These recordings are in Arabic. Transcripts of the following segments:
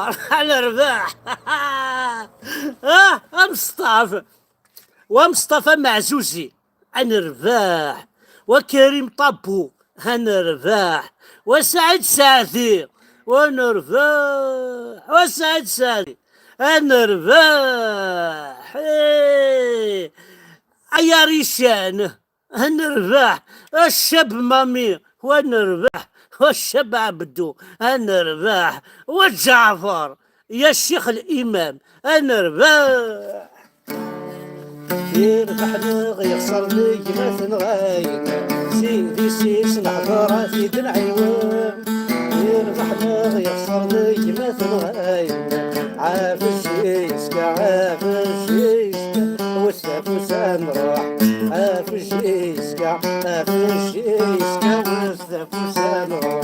نار على رباح. مصطفى ومصطفى معزوزي نرباح، وكريم طابو هنرباح، وسعد سعدي ونرباح، وسعد سعدي هنرباح. يا ريشان هنرباح، الشاب مامي ونرباح، والشاب عبدو هنرباح، والجعفر يا الشيخ الإمام هنرباح. يربح لي يخسر لي مثل غاين، سيدي سيس نحضر في العيون. يربح لي يخسر لي مثل غاين، عاف الشيسكا عاف الشيسكا والسافوس نروح. عاف الشيسكا عاف الشيسكا والسافوس نروح.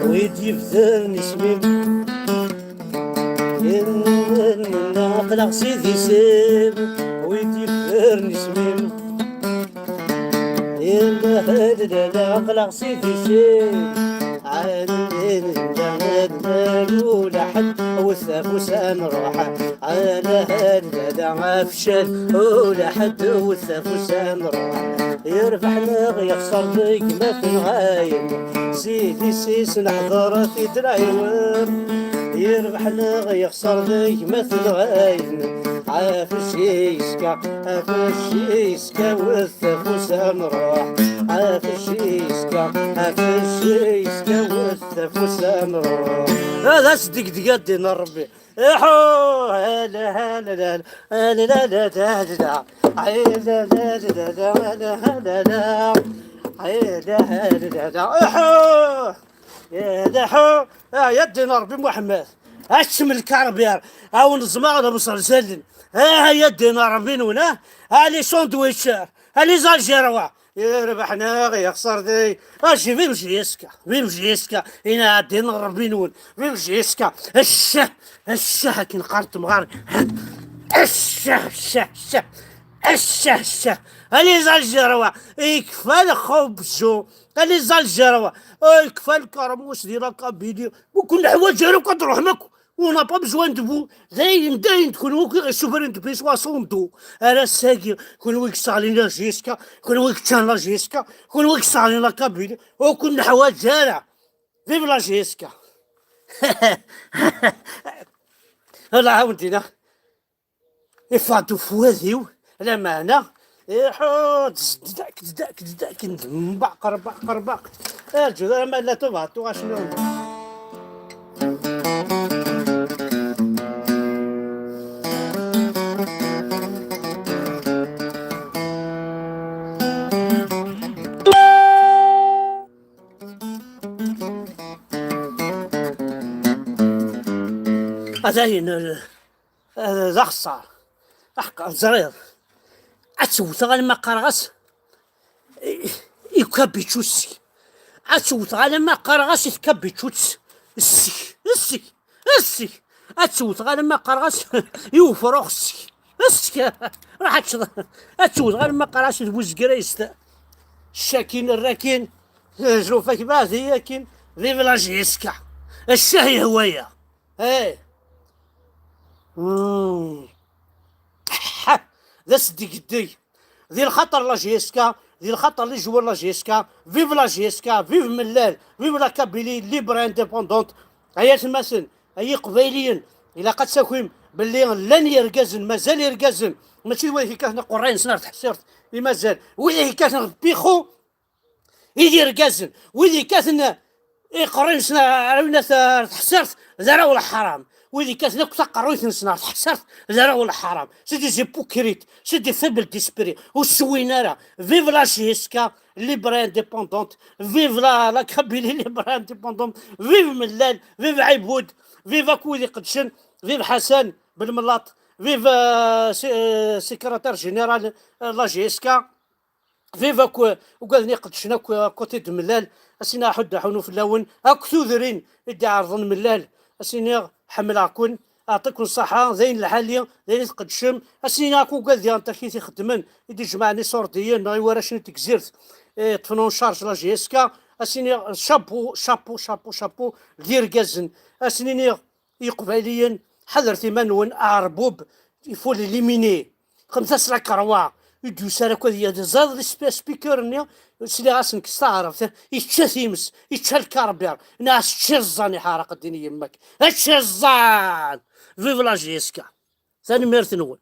ويجي فترني سميم نقلق سيدي سيب، ويجي فترني سميم نقلق سيدي سيب. عالين ولا حد والثافوس نروح، على هذا فشل ولا حد والثافوس نروح. يربح لي يخسر لي مثل غايم، سيدي سيس نحضر في العيون. يربح لي يخسر لي مثل غايم، عاف الشيسكا عاف الشيسكا والثافوس نروح. عاف الشيسكا عاف الشيسكا والثافوس نروح. هذا صدق دقدنا ربي. احو هلا هلا لا لا لا لا لا لا لا لا لا لا احو يا دحو يا دينا ربي محمد اشم الكربير او نزمار مسلسل. ها يا دينا ربي نونا لي ساندويتشر لي زالجيروا. يربحنا يخسر دي اجي فين جيسكا فين جيسكا انا دينا ربي نون فين جيسكا الشه كي نقرت مغار الشه الشه اللي زالجروا يكفى الخبزو اللي زالجروا يكفى الكرموس ديال كابيدي وكل حوايج هاكا تروح ماكو. ونا با بزوان دبو داين تكون وكي سوبرين دبي سوا صوندو انا ساكي كون ويك صالينا جيسكا كون ويك تشانا جيسكا كون ويك صالينا كابيدي وكل حوايج هذا فيف لا جيسكا. الله عاونتينا يفاتو فوازيو لا معنى يحوت داك مبعقر بقر ارجو ما لا تبعتو شنو. هذاين ذا خسار احقا زرير اتسوت غير ما قرغس يكبيتشوسي اتسوت غير ما قرغس يكبيتشوس السي اتسوت غير ما قرغس يوفروخسي السي راح اتسوت غير ما قرغس البوزكريست الشاكين الراكين جروفك بعد هي كين في فلاجيسكا الشاي هوايه ايه ذا صدق دي ذي الخطر لا جيسكا ذي الخطر اللي جوا لا جيسكا فيف لا جيسكا فيف ملال فيف لا كابيلي ليبر انديبوندونت. هيا تماسن هي قبيليا الى قد ساكويم باللي لن يرقزن مازال يرقزن ماشي وين كان قرين سنار تحسرت مازال وين كان بيخو يدير قزن وين كان يقرن سنار تحسرت ذرا ولا حرام ويلي كانت تقرويت نسنا تحسرت لا ولا حرام سيدي زيبوكريت سيدي فيبل ديسبري والسوينارا فيف لا جيسكا ليبر انديبوندونت فيف لا كابيلي ليبر انديبوندونت فيف ملال فيف عيبود فيف كويلي قدشن فيف حسن بالملاط فيف سيكرتير جينيرال لا جيسكا فيفا وقالني قدشنا كوتي دملال اسينا حد حونو في اللون اك ثوذرين ادي عرضن ملال اسينا حملاكن اعطيكم الصحة زين الحالية زين تقدشم اسينا كو قال ديال تاكيتي خدمن ادي جمعني صورتيين ناي ورا شنو تكزيرت تفنون شارج لا جي اس كا اسيني شابو شابو شابو شابو دير كازن اسيني يقباليا حضرتي منون عربوب يفول ليميني خمسة سلا كروا يدو سارة كذي زاد سبيكر نيا سلي غاسن كستعرف يتشثيمس يتشال كاربير ناس تشزان يحارق الدنيا يمك تشزان فيف لا جيسكا ثاني ميرث نقول